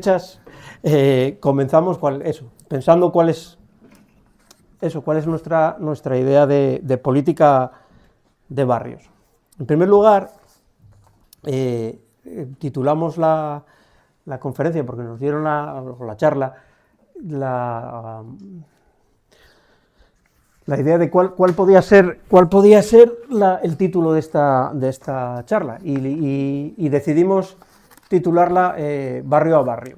fechas comenzamos pensando cuál es nuestra idea de política de barrios. En primer lugar, titulamos la conferencia, porque nos dieron la charla, la idea de cuál podía ser el título de esta charla, y decidimos titularla Barrio a Barrio.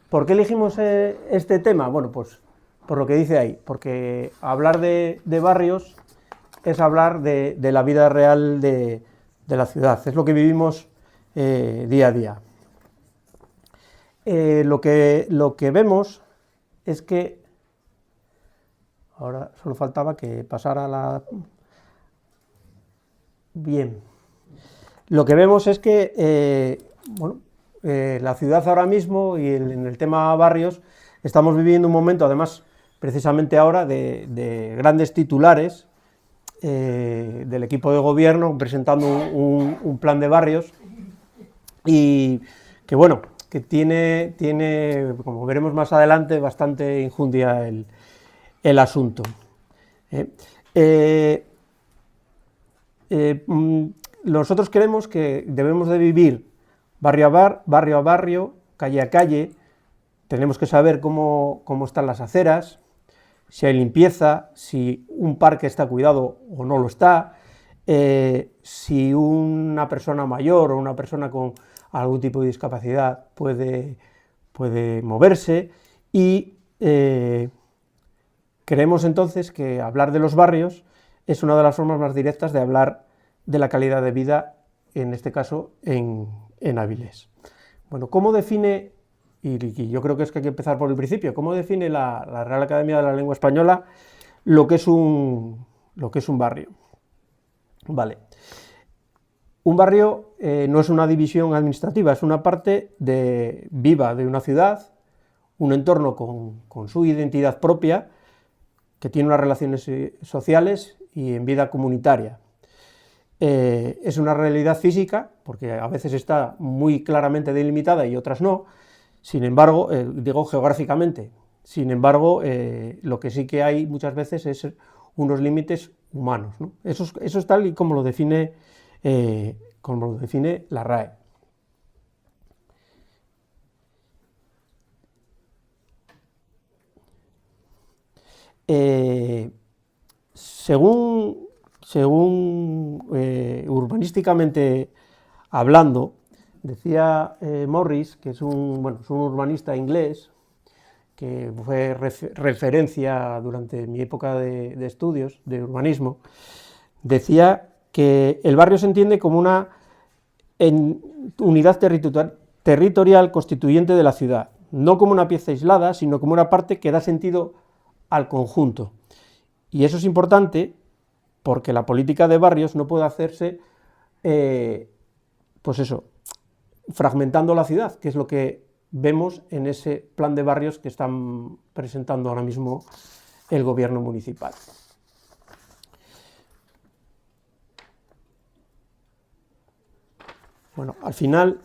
¿Por qué elegimos este tema? Bueno, pues por lo que dice ahí, porque hablar de barrios es hablar de la vida real de la ciudad, es lo que vivimos día a día. Lo que vemos es que, ahora solo faltaba que pasara Bien, lo que vemos es que, la ciudad ahora mismo, y en el tema barrios, estamos viviendo un momento, además, precisamente ahora, de grandes titulares del equipo de gobierno presentando un plan de barrios, y que tiene, como veremos más adelante, bastante enjundia el asunto. Nosotros creemos que debemos de vivir barrio a barrio, calle a calle. Tenemos que saber cómo están las aceras, si hay limpieza, si un parque está cuidado o no lo está, si una persona mayor o una persona con algún tipo de discapacidad puede moverse, y creemos entonces que hablar de los barrios es una de las formas más directas de hablar de la calidad de vida, en este caso en Avilés. Bueno, ¿cómo define, y yo creo que hay que empezar por el principio, cómo define la Real Academia de la Lengua Española lo que es un barrio? Vale. Un barrio no es una división administrativa, es una parte viva de una ciudad, un entorno con su identidad propia, que tiene unas relaciones sociales y en vida comunitaria. Es una realidad física, porque a veces está muy claramente delimitada y otras no, sin embargo, digo geográficamente, sin embargo, lo que sí que hay muchas veces es unos límites humanos, ¿no? Eso es tal y como lo define la RAE. Según urbanísticamente hablando, decía Morris, que es un urbanista inglés, que fue referencia durante mi época de estudios de urbanismo, decía que el barrio se entiende como una unidad territorial constituyente de la ciudad, no como una pieza aislada, sino como una parte que da sentido al conjunto. Y eso es importante porque la política de barrios no puede hacerse, fragmentando la ciudad, que es lo que vemos en ese plan de barrios que están presentando ahora mismo el gobierno municipal. Bueno, al final,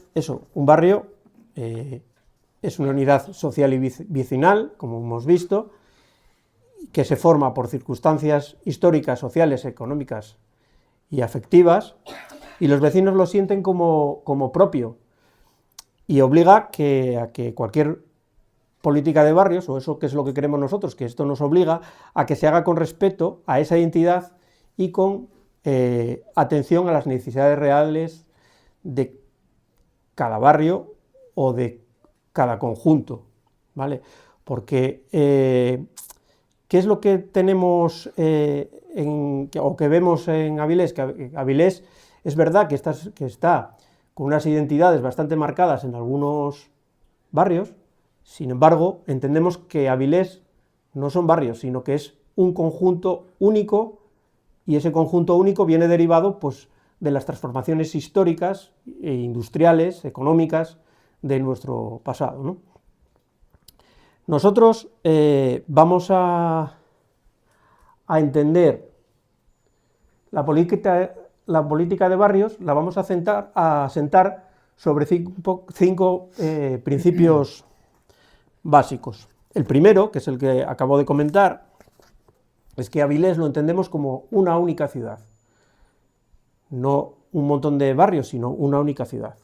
un barrio es una unidad social y vecinal, como hemos visto, que se forma por circunstancias históricas, sociales, económicas y afectivas, y los vecinos lo sienten como propio, y obliga a que cualquier política de barrios, o eso que es lo que queremos nosotros, que esto nos obliga a que se haga con respeto a esa identidad y con atención a las necesidades reales de cada barrio o de cada conjunto, ¿vale? Porque ¿qué es lo que tenemos o que vemos en Avilés? Que Avilés es verdad que está con unas identidades bastante marcadas en algunos barrios, sin embargo, entendemos que Avilés no son barrios, sino que es un conjunto único, y ese conjunto único viene derivado, pues, de las transformaciones históricas e industriales, económicas, de nuestro pasado, ¿no? Nosotros vamos a entender la política de barrios, la vamos a sentar sobre cinco principios básicos. El primero, que es el que acabo de comentar, es que Avilés lo entendemos como una única ciudad, no un montón de barrios, sino una única ciudad.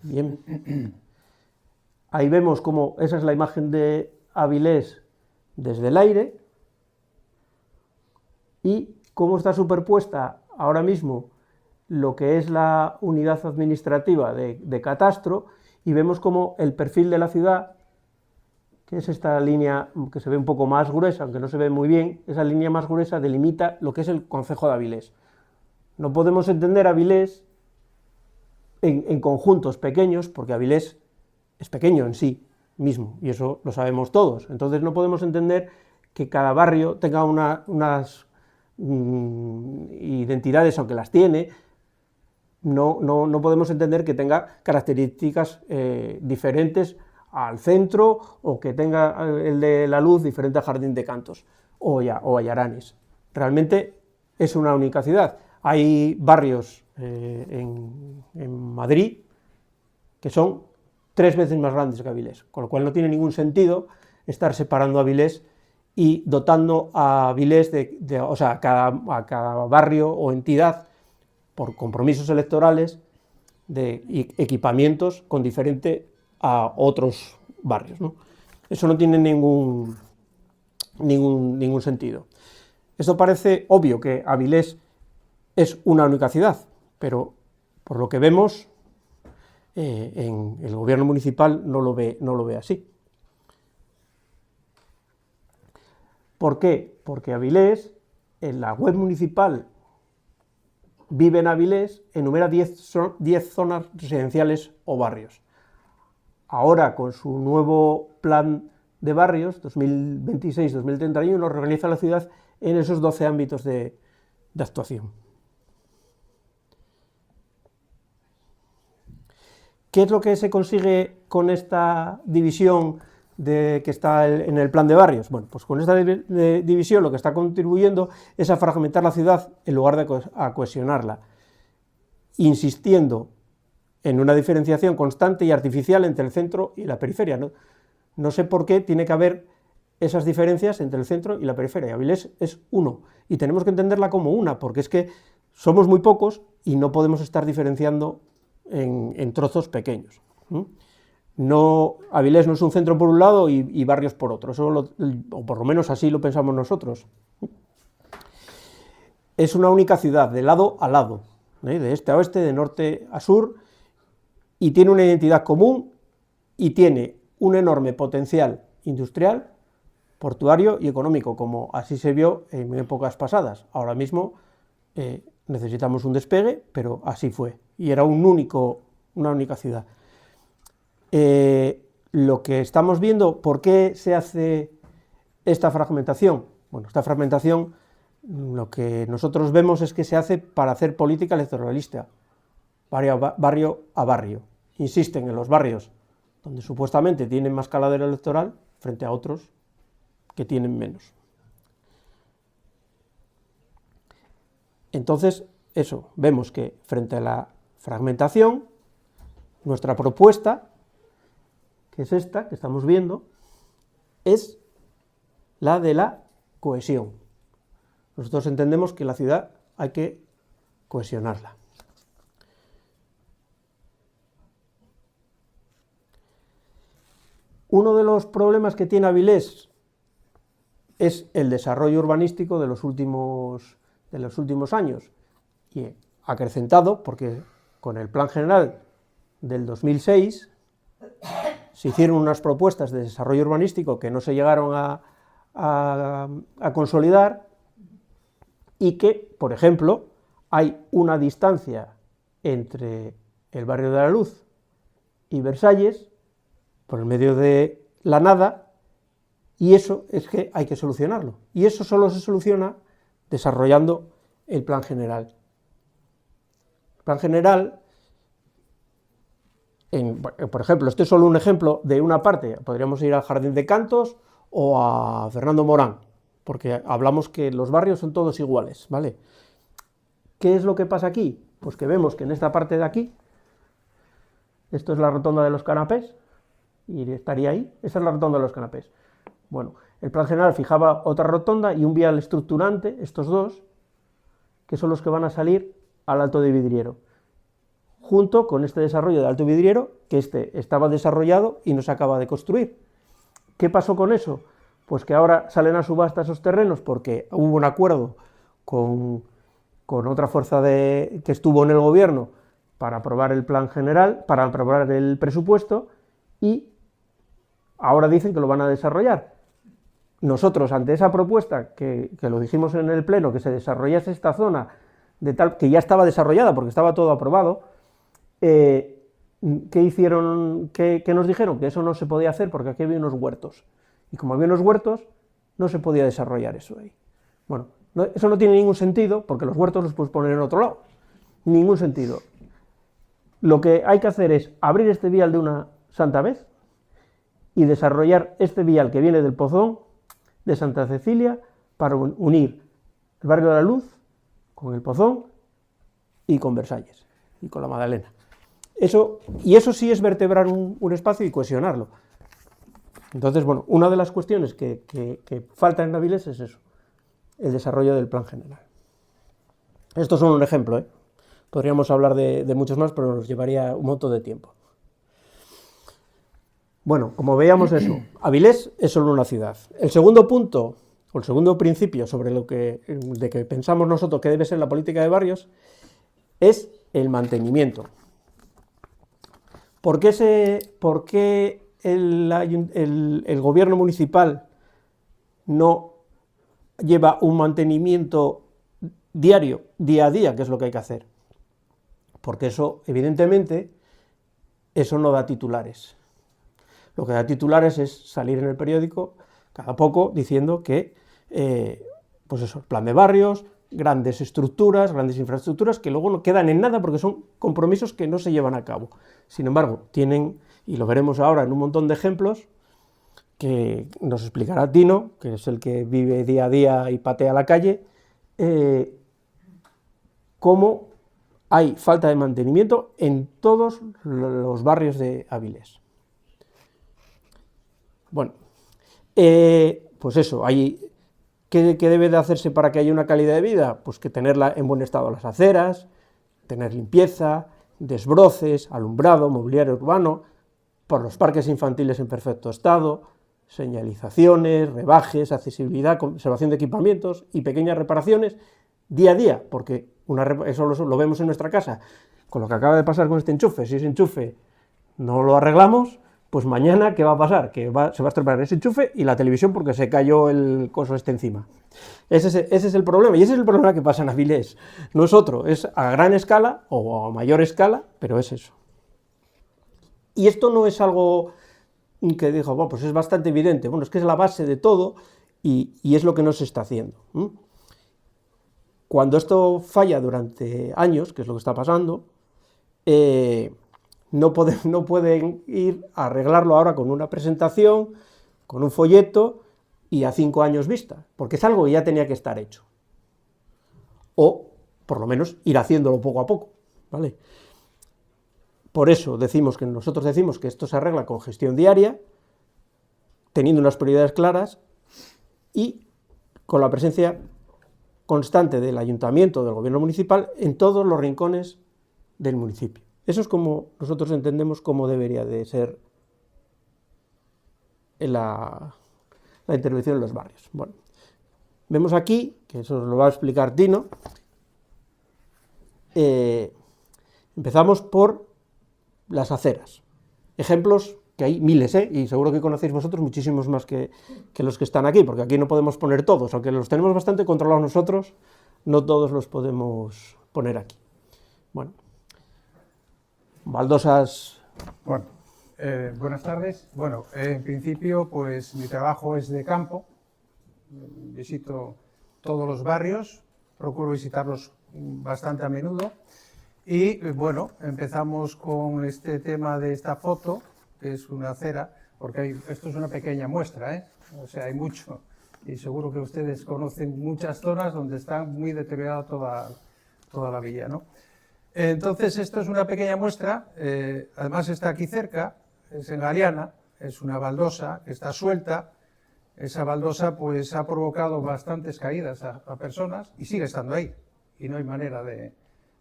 Bien, ahí vemos cómo esa es la imagen de Avilés desde el aire y cómo está superpuesta ahora mismo lo que es la unidad administrativa de catastro, y vemos cómo el perfil de la ciudad, que es esta línea que se ve un poco más gruesa, aunque no se ve muy bien, esa línea más gruesa delimita lo que es el concejo de Avilés. No podemos entender Avilés en conjuntos pequeños, porque Avilés es pequeño en sí mismo, y eso lo sabemos todos. Entonces no podemos entender que cada barrio tenga unas identidades, aunque las tiene. No podemos entender que tenga características diferentes al centro, o que tenga el de la Luz diferente al Jardín de Cantos o Ayaranes. Realmente es una única ciudad. Hay barrios en Madrid que son 3 veces más grandes que Avilés, con lo cual no tiene ningún sentido estar separando a Avilés y dotando a Avilés o sea, a cada barrio o entidad, por compromisos electorales, de equipamientos con diferente a otros barrios, ¿no? Eso no tiene ningún sentido. Esto parece obvio, que Avilés es una única ciudad, pero por lo que vemos, en el gobierno municipal no lo ve así. ¿Por qué? Porque Avilés, en la web municipal Vive en Avilés, enumera 10 zonas residenciales o barrios. Ahora, con su nuevo plan de barrios, 2026-2031, organiza la ciudad en esos 12 ámbitos de actuación. ¿Qué es lo que se consigue con esta división que está en el plan de barrios? Bueno, pues con esta división lo que está contribuyendo es a fragmentar la ciudad en lugar de a cohesionarla, insistiendo en una diferenciación constante y artificial entre el centro y la periferia. No sé por qué tiene que haber esas diferencias entre el centro y la periferia. Avilés es uno, y tenemos que entenderla como una, porque es que somos muy pocos y no podemos estar diferenciando en trozos pequeños. Avilés no es un centro por un lado y barrios por otro, o por lo menos así lo pensamos nosotros. Es una única ciudad, de lado a lado, de este a oeste, de norte a sur, y tiene una identidad común y tiene un enorme potencial industrial, portuario y económico, como así se vio en épocas pasadas. Ahora mismo necesitamos un despegue, pero así fue, y era una única ciudad. Lo que estamos viendo, ¿por qué se hace esta fragmentación? Bueno, esta fragmentación, lo que nosotros vemos es que se hace para hacer política electoralista, barrio a barrio. Insisten en los barrios donde supuestamente tienen más caladero electoral frente a otros que tienen menos. Entonces, eso, vemos que frente a la fragmentación, nuestra propuesta, que es esta que estamos viendo, es la de la cohesión. Nosotros entendemos que la ciudad hay que cohesionarla. Uno de los problemas que tiene Avilés es el desarrollo urbanístico de los últimos años, y acrecentado porque con el Plan General del 2006 se hicieron unas propuestas de desarrollo urbanístico que no se llegaron a consolidar, y que, por ejemplo, hay una distancia entre el barrio de la Luz y Versalles por el medio de la nada, y eso es que hay que solucionarlo, y eso solo se soluciona desarrollando el Plan General. El Plan General, por ejemplo, este es solo un ejemplo de una parte, podríamos ir al Jardín de Cantos o a Fernando Morán, porque hablamos que los barrios son todos iguales, ¿vale? ¿Qué es lo que pasa aquí? Pues que vemos que en esta parte de aquí Esto es la rotonda de los canapés, y estaría ahí, esa es la rotonda de los canapés. Bueno, el plan general fijaba otra rotonda y un vial estructurante, estos dos, que son los que van a salir al Alto de Vidriero, junto con este desarrollo del Alto Vidriero, que este estaba desarrollado y no se acaba de construir. ¿Qué pasó con eso? Pues que ahora salen a subasta esos terrenos porque hubo un acuerdo con otra fuerza que estuvo en el gobierno para aprobar el plan general, para aprobar el presupuesto, y ahora dicen que lo van a desarrollar. Nosotros, ante esa propuesta, que lo dijimos en el pleno, que se desarrollase esta zona, de tal que ya estaba desarrollada porque estaba todo aprobado, ¿qué hicieron? ¿Qué nos dijeron? Que eso no se podía hacer porque aquí había unos huertos. Y como había unos huertos, no se podía desarrollar eso ahí. Bueno, eso no tiene ningún sentido, porque los huertos los puedes poner en otro lado. Ningún sentido. Lo que hay que hacer es abrir este vial de una santa vez y desarrollar este vial que viene del Pozón de Santa Cecilia para unir el barrio de la Luz con el Pozón y con Versalles y con la Magdalena. Eso sí es vertebrar un espacio y cohesionarlo. Entonces, bueno, una de las cuestiones que falta en Avilés es eso, el desarrollo del plan general. Estos son un ejemplo, ¿eh? Podríamos hablar de muchos más, pero nos llevaría un montón de tiempo. Bueno, como veíamos eso, Avilés es solo una ciudad. El segundo punto, o el segundo principio sobre de que pensamos nosotros que debe ser la política de barrios, es el mantenimiento. ¿Por qué el gobierno municipal no lleva un mantenimiento diario, día a día, que es lo que hay que hacer? Porque eso, evidentemente, eso no da titulares. Lo que da titulares es salir en el periódico cada poco diciendo que, pues eso, plan de barrios, grandes estructuras, grandes infraestructuras, que luego no quedan en nada porque son compromisos que no se llevan a cabo. Sin embargo, tienen, y lo veremos ahora en un montón de ejemplos, que nos explicará Tino, que es el que vive día a día y patea la calle, cómo hay falta de mantenimiento en todos los barrios de Avilés. Bueno, pues eso, ¿qué debe de hacerse para que haya una calidad de vida? Pues que tenerla en buen estado las aceras, tener limpieza, desbroces, alumbrado, mobiliario urbano, por los parques infantiles en perfecto estado, señalizaciones, rebajes, accesibilidad, conservación de equipamientos y pequeñas reparaciones día a día, porque eso lo vemos en nuestra casa, con lo que acaba de pasar con este enchufe. Si ese enchufe no lo arreglamos, pues mañana, ¿qué va a pasar? Que se va a estropear ese enchufe y la televisión porque se cayó el coso este encima. Ese es el problema, y ese es el problema que pasa en Avilés. No es otro, es a gran escala o a mayor escala, pero es eso. Y esto no es algo que dijo, bueno, pues es bastante evidente. Bueno, es que es la base de todo y es lo que no se está haciendo. Cuando esto falla durante años, que es lo que está pasando, no pueden ir a arreglarlo ahora con una presentación, con un folleto y a 5 años vista, porque es algo que ya tenía que estar hecho. O, por lo menos, ir haciéndolo poco a poco, ¿vale? Por eso nosotros decimos que esto se arregla con gestión diaria, teniendo unas prioridades claras y con la presencia constante del ayuntamiento, del gobierno municipal, en todos los rincones del municipio. Eso es como nosotros entendemos cómo debería de ser la intervención en los barrios. Bueno, vemos aquí, que eso os lo va a explicar Tino, empezamos por las aceras. Ejemplos que hay miles, y seguro que conocéis vosotros muchísimos más que los que están aquí, porque aquí no podemos poner todos, aunque los tenemos bastante controlados nosotros, no todos los podemos poner aquí. Bueno, baldosas. Bueno, buenas tardes. Bueno, en principio, pues mi trabajo es de campo. Visito todos los barrios, procuro visitarlos bastante a menudo. Y bueno, empezamos con este tema de esta foto, que es una acera, porque esto es una pequeña muestra, ¿eh? O sea, hay mucho. Y seguro que ustedes conocen muchas zonas donde está muy deteriorada toda la vía, ¿no? Entonces, esto es una pequeña muestra, además está aquí cerca, es en Galiana, es una baldosa que está suelta. Esa baldosa pues ha provocado bastantes caídas a personas y sigue estando ahí, y no hay manera de...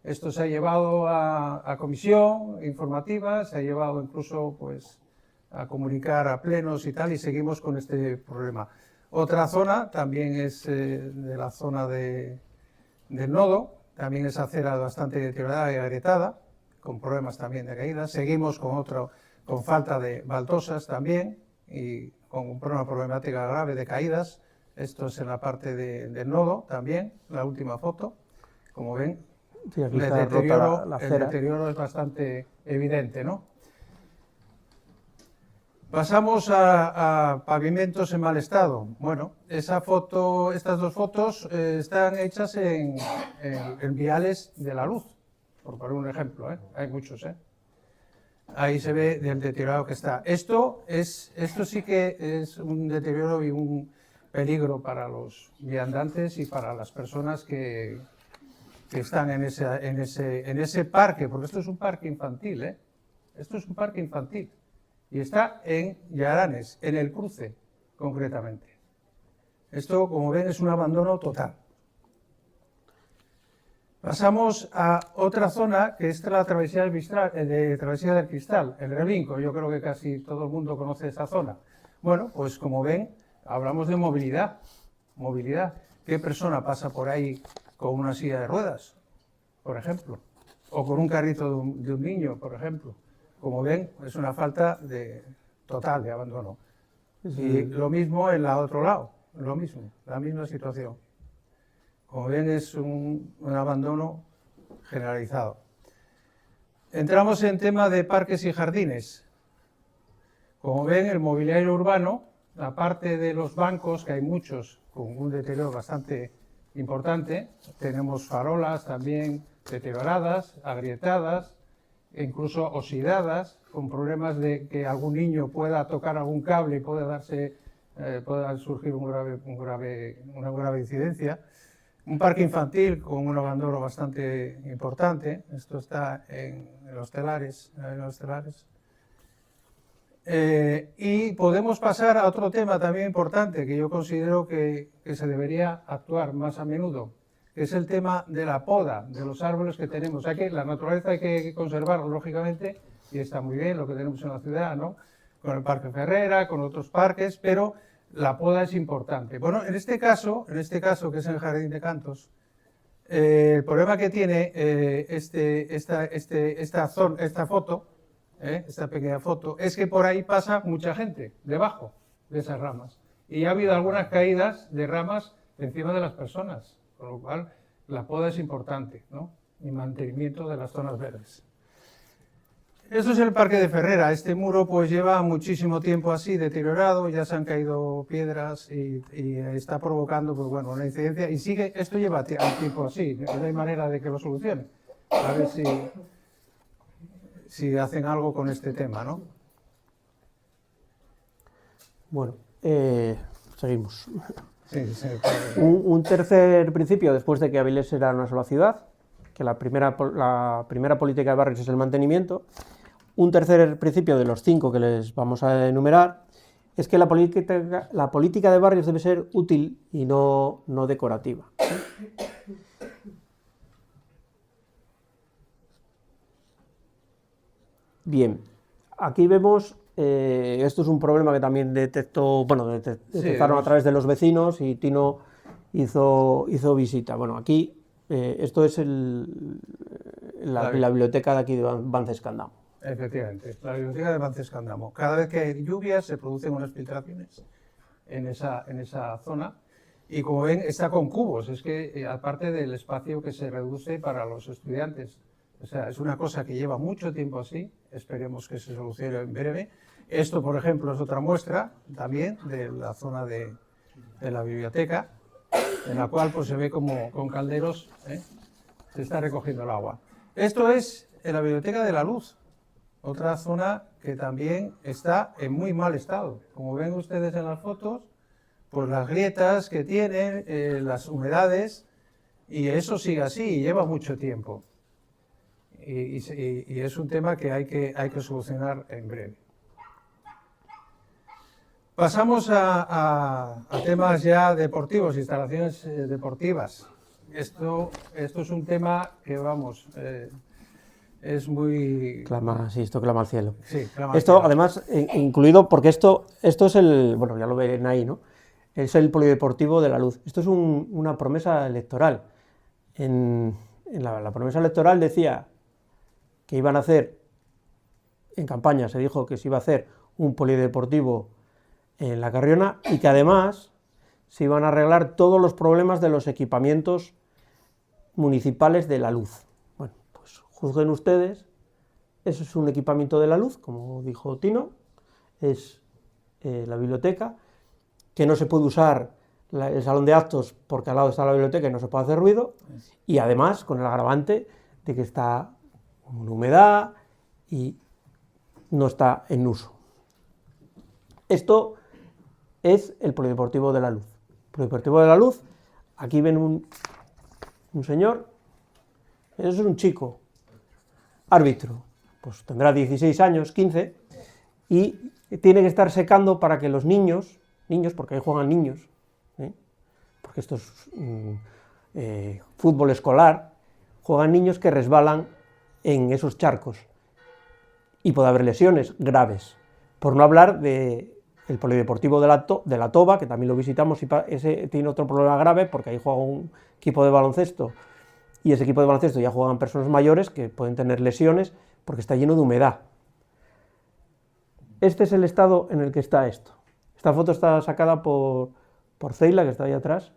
Esto se ha llevado a comisión informativa, se ha llevado incluso pues a comunicar a plenos y tal, y seguimos con este problema. Otra zona también es de la zona del nodo, también es acera bastante deteriorada y agrietada, con problemas también de caídas. Seguimos con falta de baldosas también y con una problemática grave de caídas. Esto es en la parte del nodo también, la última foto. Como ven, sí, aquí el está rota la el acera. deterioro es bastante evidente, ¿no? Pasamos a pavimentos en mal estado. Bueno, estas dos fotos están hechas en viales de la luz, por poner un ejemplo, ¿eh? Hay muchos, ¿eh? Ahí se ve del deteriorado que está. Esto sí que es un deterioro y un peligro para los viandantes y para las personas que están en ese parque, porque esto es un parque infantil, ¿eh? Esto es un parque infantil. Y está en Yaranes, en el cruce, concretamente. Esto, como ven, es un abandono total. Pasamos a otra zona, que es la travesía del Cristal, el Relinco. Yo creo que casi todo el mundo conoce esa zona. Bueno, pues como ven, hablamos de movilidad. Movilidad. ¿Qué persona pasa por ahí con una silla de ruedas, por ejemplo? O con un carrito de un niño, por ejemplo. Como ven, es una falta total de abandono. Y lo mismo en el otro lado, lo mismo, la misma situación. Como ven, es un abandono generalizado. Entramos en tema de parques y jardines. Como ven, el mobiliario urbano, la parte de los bancos, que hay muchos con un deterioro bastante importante, tenemos farolas también deterioradas, agrietadas, incluso oxidadas, con problemas de que algún niño pueda tocar algún cable y pueda surgir una grave incidencia. Un parque infantil con un abandono bastante importante. Esto está en los telares. Y podemos pasar a otro tema también importante que yo considero que se debería actuar más a menudo, que es el tema de la poda de los árboles que tenemos. La naturaleza hay que conservarla, lógicamente, y está muy bien lo que tenemos en la ciudad, ¿no? Con el Parque Ferrera, con otros parques, pero la poda es importante. Bueno, en este caso, que es el Jardín de Cantos, el problema que tiene esta foto, esta pequeña foto, es que por ahí pasa mucha gente debajo de esas ramas. Y ha habido algunas caídas de ramas encima de las personas, con lo cual la poda es importante, ¿no? Y mantenimiento de las zonas verdes. Esto es el Parque de Ferrera. Este muro pues lleva muchísimo tiempo así deteriorado, ya se han caído piedras y está provocando pues bueno una incidencia y sigue, esto lleva tiempo así, no hay manera de que lo solucione. A ver si hacen algo con este tema, ¿no? Bueno, seguimos. Sí. Un tercer principio, después de que Avilés era una sola ciudad, que la primera política de barrios es el mantenimiento. Un tercer principio de los 5 que les vamos a enumerar es que la política de barrios debe ser útil y no decorativa. Bien, aquí vemos, esto es un problema que también detectaron a través de los vecinos y Tino hizo visita. Bueno, aquí esto es la biblioteca de aquí de Bancés-Candamo. Efectivamente, la biblioteca de Bancés-Candamo. Cada vez que hay lluvias se producen unas filtraciones en esa zona y como ven está con cubos, es que aparte del espacio que se reduce para los estudiantes. O sea, es una cosa que lleva mucho tiempo así, esperemos que se solucione en breve. Esto, por ejemplo, es otra muestra también de la zona de la biblioteca, en la cual pues, se ve como con calderos se está recogiendo el agua. Esto es en la Biblioteca de la Luz, otra zona que también está en muy mal estado. Como ven ustedes en las fotos, pues las grietas que tienen, las humedades, y eso sigue así, y lleva mucho tiempo. y es un tema que hay que solucionar en breve. Pasamos a temas ya deportivos, instalaciones deportivas. Esto es un tema que, vamos, es muy... Sí, esto clama al cielo. Sí, clama al esto, cielo. además, incluido, porque esto es el, bueno, ya lo ven ahí, ¿no? Es el Polideportivo de la Luz. Esto es una promesa electoral. En la promesa electoral decía que iban a hacer, en campaña se dijo que se iba a hacer un polideportivo en La Carriona y que además se iban a arreglar todos los problemas de los equipamientos municipales de la luz. Bueno, pues juzguen ustedes, eso es un equipamiento de la luz, como dijo Tino, es la biblioteca, que no se puede usar el salón de actos porque al lado está la biblioteca y no se puede hacer ruido, y además con el agravante de que está con humedad y no está en uso. Esto es el Polideportivo de la Luz. El Polideportivo de la Luz, aquí ven un señor, eso es un chico, árbitro, pues tendrá 16 años, 15, y tiene que estar secando para que los niños, porque ahí juegan niños, porque esto es fútbol escolar, juegan niños que resbalan en esos charcos y puede haber lesiones graves, por no hablar del Polideportivo de la Toba, que también lo visitamos, y ese tiene otro problema grave porque ahí juega un equipo de baloncesto y ese equipo de baloncesto ya juegan personas mayores que pueden tener lesiones porque está lleno de humedad. Este es el estado en el que está esto. Esta foto está sacada por Ceila, que está ahí atrás,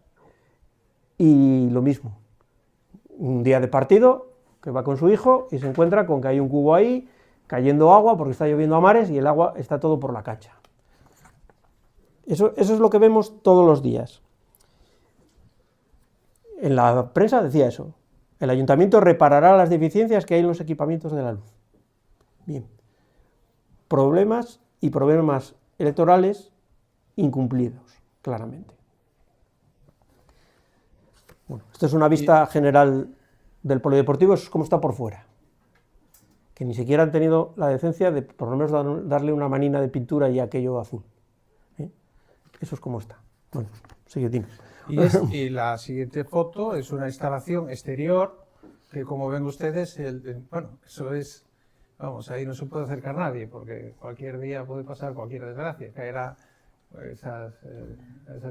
y lo mismo, un día de partido, que va con su hijo y se encuentra con que hay un cubo ahí, cayendo agua porque está lloviendo a mares y el agua está todo por la cancha. Eso es lo que vemos todos los días. En la prensa decía eso, el ayuntamiento reparará las deficiencias que hay en los equipamientos de la luz. Bien, problemas electorales incumplidos, claramente. Bueno, esto es una vista general del polideportivo, eso es como está por fuera, que ni siquiera han tenido la decencia de por lo menos darle una manina de pintura y aquello azul. Eso es como está. Bueno, sigue, Tino. Y la siguiente foto es una instalación exterior que, como ven ustedes, bueno, eso es, vamos, ahí no se puede acercar nadie porque cualquier día puede pasar cualquier desgracia, caerá esas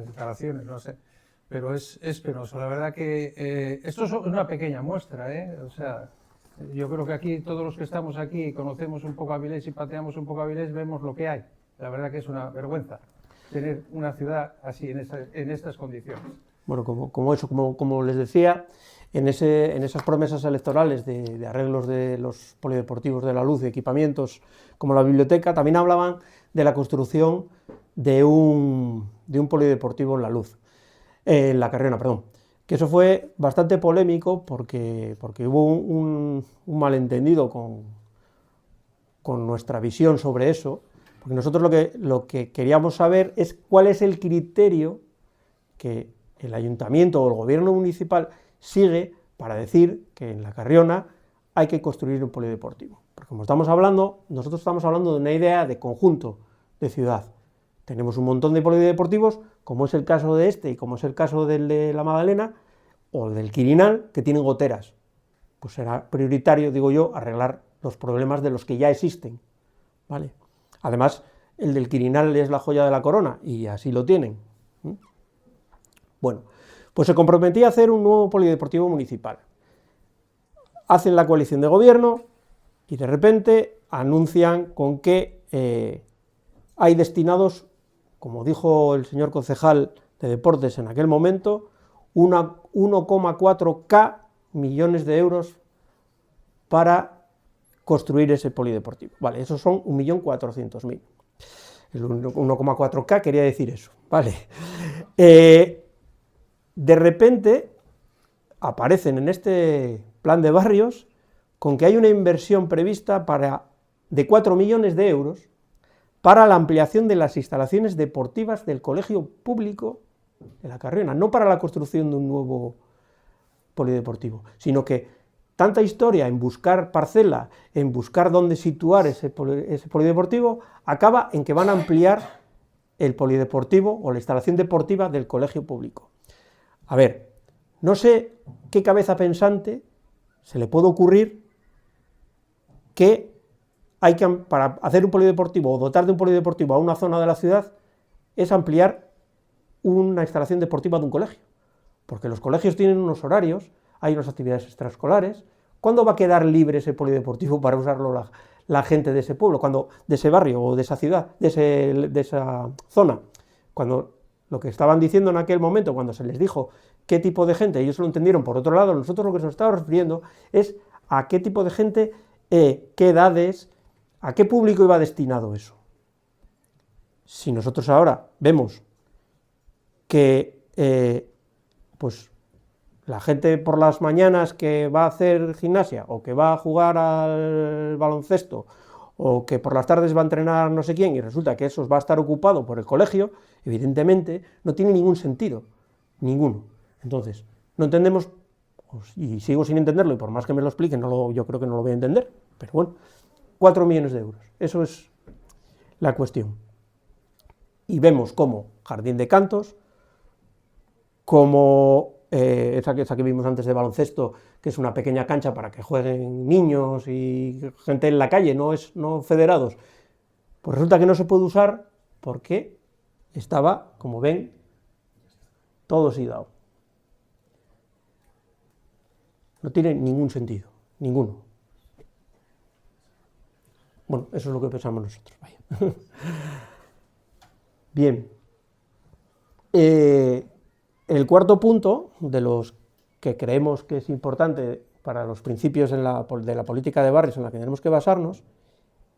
instalaciones, no sé. Pero es penoso. La verdad que esto es una pequeña muestra, o sea, yo creo que aquí, todos los que estamos aquí, conocemos un poco Avilés y pateamos un poco Avilés, vemos lo que hay. La verdad que es una vergüenza tener una ciudad así, en estas condiciones. Bueno, como les decía, en esas promesas electorales de arreglos de los polideportivos de la luz y equipamientos como la biblioteca, también hablaban de la construcción de un polideportivo en la luz. En La Carriona, perdón, que eso fue bastante polémico porque hubo un malentendido con nuestra visión sobre eso, porque nosotros lo que queríamos saber es cuál es el criterio que el ayuntamiento o el gobierno municipal sigue para decir que en La Carriona hay que construir un polideportivo. Porque como nosotros estamos hablando de una idea de conjunto de ciudad. Tenemos un montón de polideportivos, como es el caso de este y como es el caso del de la Magdalena o del Quirinal, que tienen goteras. Pues será prioritario, digo yo, arreglar los problemas de los que ya existen, ¿vale? Además, el del Quirinal es la joya de la corona y así lo tienen. Bueno, pues se comprometía a hacer un nuevo polideportivo municipal. Hacen la coalición de gobierno y de repente anuncian con que hay destinados, como dijo el señor concejal de deportes en aquel momento, 1,4K millones de euros para construir ese polideportivo. Vale, esos son 1.400.000. El 1,4K quería decir eso, vale. De repente aparecen en este plan de barrios con que hay una inversión prevista de 4 millones de euros para la ampliación de las instalaciones deportivas del colegio público de La Carriona, no para la construcción de un nuevo polideportivo, sino que tanta historia en buscar parcela, en buscar dónde situar ese polideportivo, acaba en que van a ampliar el polideportivo o la instalación deportiva del colegio público. A ver, no sé qué cabeza pensante se le puede ocurrir que para hacer un polideportivo o dotar de un polideportivo a una zona de la ciudad es ampliar una instalación deportiva de un colegio, porque los colegios tienen unos horarios, hay unas actividades extraescolares. ¿Cuándo va a quedar libre ese polideportivo para usarlo la gente de ese pueblo, de ese barrio o de esa ciudad, de esa zona? Cuando lo que estaban diciendo en aquel momento, cuando se les dijo qué tipo de gente, ellos lo entendieron por otro lado, nosotros lo que nos estamos refiriendo es a qué tipo de gente, qué edades, a qué público iba destinado eso. Si nosotros ahora vemos que pues la gente por las mañanas que va a hacer gimnasia o que va a jugar al baloncesto o que por las tardes va a entrenar no sé quién y resulta que eso va a estar ocupado por el colegio, evidentemente no tiene ningún sentido, ninguno. Entonces, no entendemos, y sigo sin entenderlo, y por más que me lo expliquen, yo creo que no lo voy a entender, pero bueno, 4 millones de euros, eso es la cuestión. Y vemos como Jardín de Cantos, como esa que vimos antes de baloncesto, que es una pequeña cancha para que jueguen niños y gente en la calle, no federados, pues resulta que no se puede usar porque estaba, como ven, todo oxidado. No tiene ningún sentido, ninguno. Bueno, eso es lo que pensamos nosotros. Vaya. Bien. El cuarto punto, de los que creemos que es importante para los principios de la política de barrios en la que tenemos que basarnos,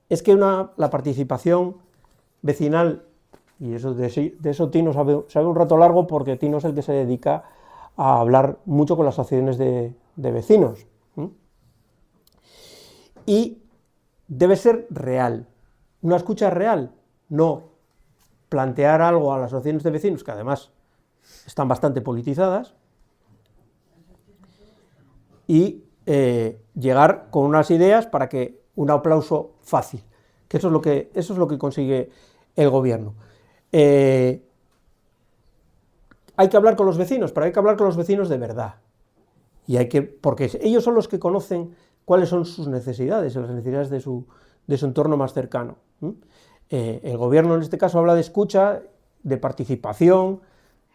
es que la participación vecinal, y de eso Tino sabe un rato largo porque Tino es el que se dedica a hablar mucho con las asociaciones de vecinos. Y debe ser real. Una escucha real, no plantear algo a las asociaciones de vecinos, que además están bastante politizadas, y llegar con unas ideas para que un aplauso fácil, que eso es lo que consigue el gobierno. Hay que hablar con los vecinos, pero hay que hablar con los vecinos de verdad, porque ellos son los que conocen cuáles son sus necesidades, las necesidades de su entorno más cercano. El gobierno en este caso habla de escucha, de participación,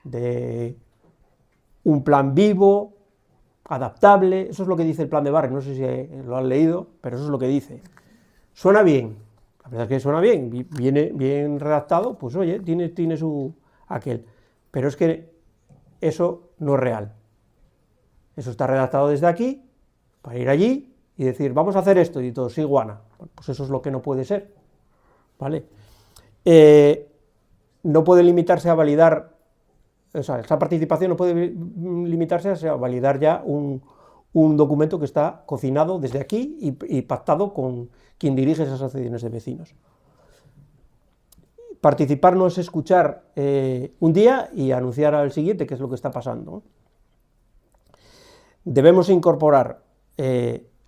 de un plan vivo, adaptable, eso es lo que dice el plan de barrio, no sé si lo han leído, pero eso es lo que dice. Suena bien, la verdad es que suena bien, viene bien redactado, pues oye, tiene su aquel, pero es que eso no es real. Eso está redactado desde aquí, para ir allí y decir, vamos a hacer esto, y todo, sí, guana, pues eso es lo que no puede ser, ¿vale? No puede limitarse a validar. O sea, esa participación no puede limitarse a validar ya un documento que está cocinado desde aquí y pactado con quien dirige esas asociaciones de vecinos. Participar no es escuchar un día y anunciar al siguiente qué es lo que está pasando. Debemos incorporar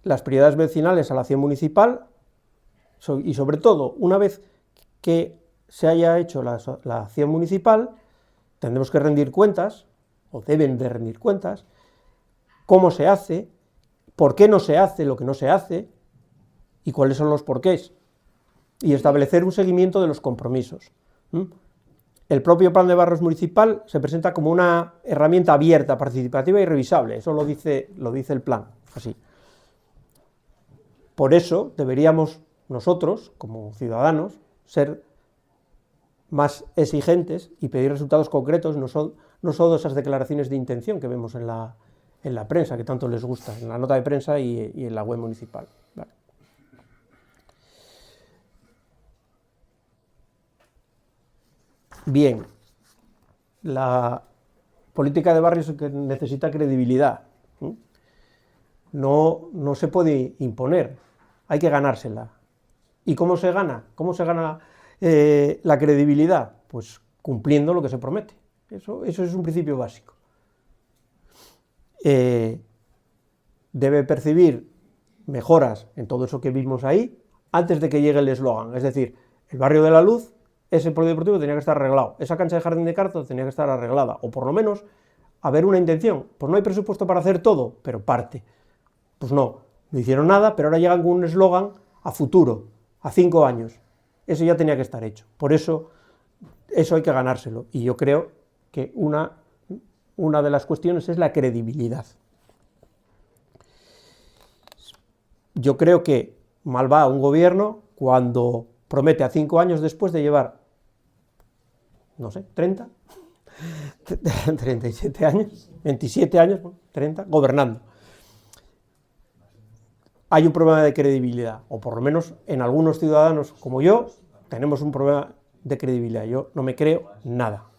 las prioridades vecinales a la acción municipal y sobre todo, una vez que se haya hecho la acción municipal, tendremos que rendir cuentas, o deben de rendir cuentas, cómo se hace, por qué no se hace lo que no se hace, y cuáles son los porqués, y establecer un seguimiento de los compromisos. El propio plan de barrios municipal se presenta como una herramienta abierta, participativa y revisable, eso lo dice el plan, así. Por eso deberíamos nosotros, como ciudadanos, ser más exigentes y pedir resultados concretos, no solo esas declaraciones de intención que vemos en la prensa, que tanto les gusta, en la nota de prensa y en la web municipal. Vale. Bien, la política de barrios que necesita credibilidad, no se puede imponer, hay que ganársela. ¿Y cómo se gana? ¿Cómo se gana la credibilidad? Pues cumpliendo lo que se promete. Eso es un principio básico. debe percibir mejoras en todo eso que vimos ahí antes de que llegue el eslogan. Es decir, el barrio de la Luz, ese polideportivo tenía que estar arreglado, esa cancha de jardín de cartas tenía que estar arreglada, o por lo menos haber una intención. Pues no hay presupuesto para hacer todo, pero parte. Pues no hicieron nada, pero ahora llegan con un eslogan a futuro, a 5 años. Eso ya tenía que estar hecho. Por eso hay que ganárselo. Y yo creo que una de las cuestiones es la credibilidad. Yo creo que mal va un gobierno cuando promete a 5 años después de llevar, no sé, 30, 37 años, 27 años, 30, gobernando. Hay un problema de credibilidad, o por lo menos en algunos ciudadanos como yo, tenemos un problema de credibilidad. Yo no me creo nada.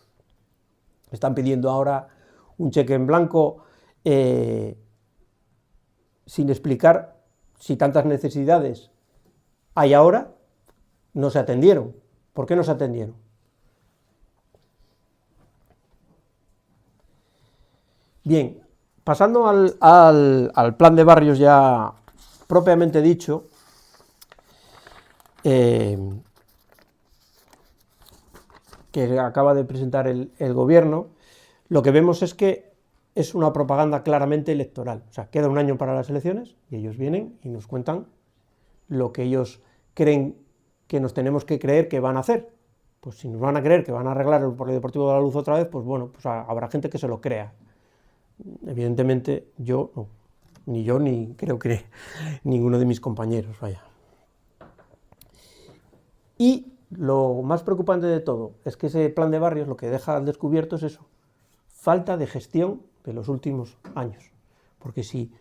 Están pidiendo ahora un cheque en blanco sin explicar si tantas necesidades hay ahora, no se atendieron. ¿Por qué no se atendieron? Bien, pasando al plan de barrios ya propiamente dicho, que acaba de presentar el gobierno, lo que vemos es que es una propaganda claramente electoral. O sea, queda un año para las elecciones y ellos vienen y nos cuentan lo que ellos creen que nos tenemos que creer que van a hacer. Pues si nos van a creer que van a arreglar el polideportivo de la Luz otra vez, pues bueno, pues habrá gente que se lo crea. Evidentemente yo no, ni yo ni creo que ninguno de mis compañeros, vaya. Y lo más preocupante de todo es que ese plan de barrios lo que deja al descubierto es eso, falta de gestión de los últimos años. Porque si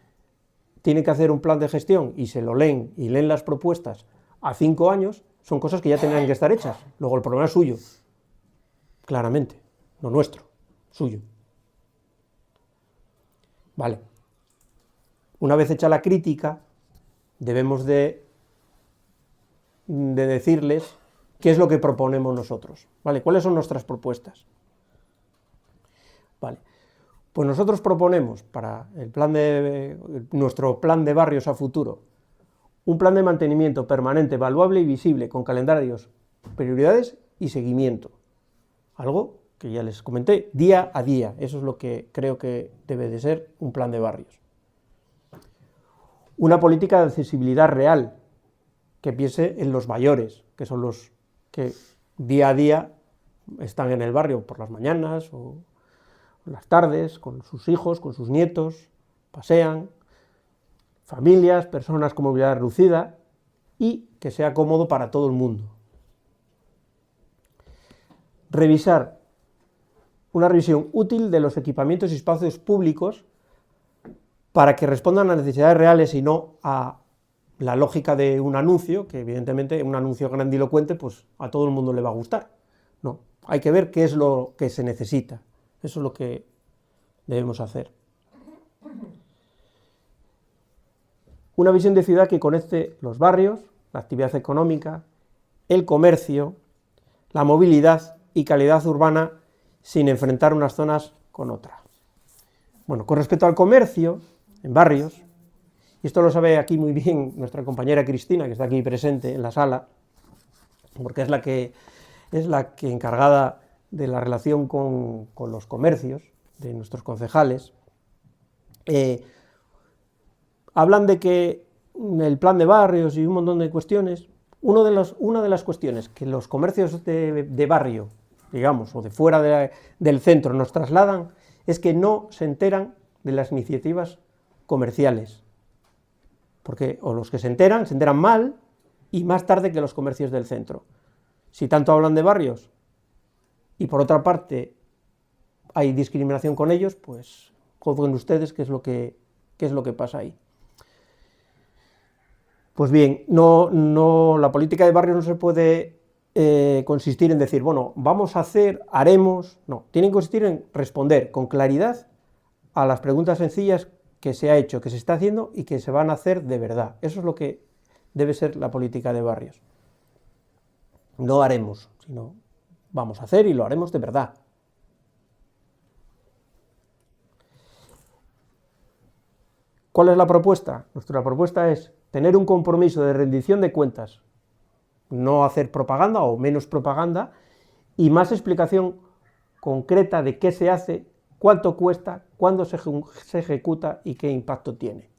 tiene que hacer un plan de gestión y se lo leen y leen las propuestas a 5 años, son cosas que ya tendrían que estar hechas. Luego el problema es suyo, claramente, no nuestro, suyo. Vale. Una vez hecha la crítica, debemos de decirles qué es lo que proponemos nosotros, ¿vale? ¿Cuáles son nuestras propuestas? Vale. Pues nosotros proponemos para nuestro plan de barrios a futuro un plan de mantenimiento permanente, evaluable y visible, con calendarios, prioridades y seguimiento. Algo que ya les comenté, día a día. Eso es lo que creo que debe de ser un plan de barrios. Una política de accesibilidad real, que piense en los mayores, que son los que día a día están en el barrio por las mañanas o las tardes, con sus hijos, con sus nietos, pasean, familias, personas con movilidad reducida, y que sea cómodo para todo el mundo. Revisar una revisión útil de los equipamientos y espacios públicos para que respondan a necesidades reales y no a la lógica de un anuncio, que evidentemente un anuncio grandilocuente pues a todo el mundo le va a gustar. No, hay que ver qué es lo que se necesita. Eso es lo que debemos hacer. Una visión de ciudad que conecte los barrios, la actividad económica, el comercio, la movilidad y calidad urbana sin enfrentar unas zonas con otras. Bueno, con respecto al comercio, en barrios, y esto lo sabe aquí muy bien nuestra compañera Cristina, que está aquí presente en la sala, porque es la que encargada de la relación con los comercios, de nuestros concejales, hablan de que el plan de barrios y un montón de cuestiones, una de las cuestiones que los comercios de barrio, digamos, o de fuera del centro nos trasladan, es que no se enteran de las iniciativas comerciales, porque o los que se enteran mal y más tarde que los comercios del centro. Si tanto hablan de barrios y por otra parte hay discriminación con ellos, pues juzguen ustedes qué es lo que pasa ahí. Pues bien, la política de barrios no se puede consistir en decir, bueno, vamos a hacer, haremos, no, tiene que consistir en responder con claridad a las preguntas sencillas que se ha hecho, que se está haciendo y que se van a hacer de verdad. Eso es lo que debe ser la política de barrios. No haremos, sino vamos a hacer y lo haremos de verdad. ¿Cuál es la propuesta? Nuestra propuesta es tener un compromiso de rendición de cuentas, no hacer propaganda o menos propaganda, y más explicación concreta de qué se hace, cuánto cuesta, cuándo se ejecuta y qué impacto tiene.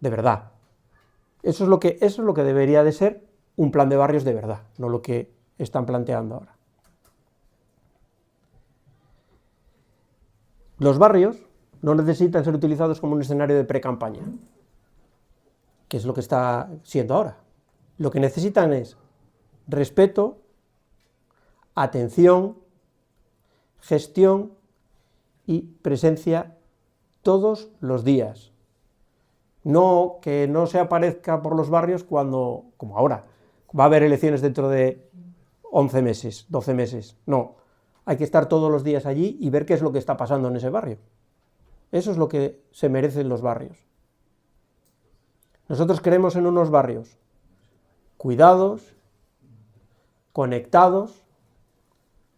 De verdad. Eso es lo que debería de ser un plan de barrios de verdad, no lo que están planteando ahora. Los barrios no necesitan ser utilizados como un escenario de pre-campaña, que es lo que está siendo ahora. Lo que necesitan es respeto, atención, gestión y presencia todos los días. No que no se aparezca por los barrios cuando, como ahora, va a haber elecciones dentro de 11 meses, 12 meses. No, hay que estar todos los días allí y ver qué es lo que está pasando en ese barrio. Eso es lo que se merecen los barrios. Nosotros creemos en unos barrios cuidados, conectados,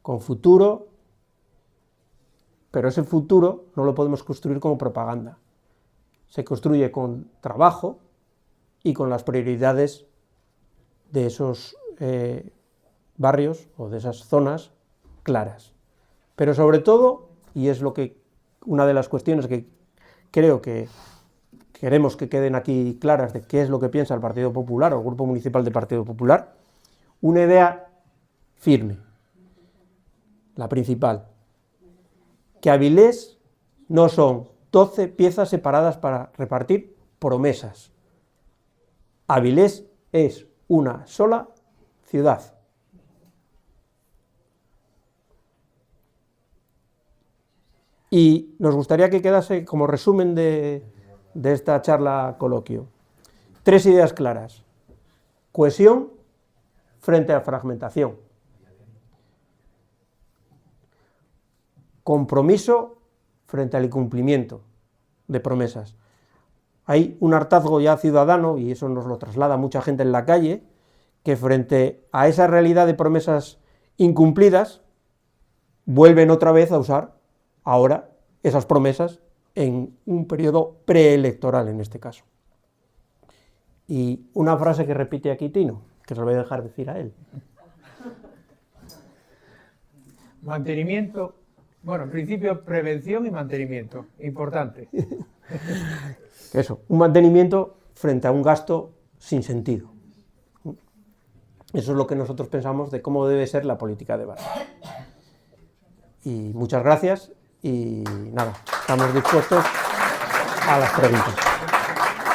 con futuro, pero ese futuro no lo podemos construir como propaganda. Se construye con trabajo y con las prioridades de esos barrios o de esas zonas claras. Pero sobre todo, y es una de las cuestiones que creo que queremos que queden aquí claras de qué es lo que piensa el Partido Popular o el Grupo Municipal del Partido Popular, una idea firme, la principal, que Avilés no son 12 piezas separadas para repartir promesas. Avilés es una sola ciudad. Y nos gustaría que quedase como resumen de esta charla coloquio 3 ideas claras: cohesión frente a fragmentación, compromiso frente al incumplimiento de promesas. Hay un hartazgo ya ciudadano, y eso nos lo traslada mucha gente en la calle, que frente a esa realidad de promesas incumplidas, vuelven otra vez a usar ahora esas promesas en un periodo preelectoral en este caso. Y una frase que repite aquí Tino, que se lo voy a dejar decir a él. Mantenimiento, bueno, en principio prevención y mantenimiento, importante. Eso, un mantenimiento frente a un gasto sin sentido. Eso es lo que nosotros pensamos de cómo debe ser la política de barrio. Y muchas gracias y nada, estamos dispuestos a las preguntas.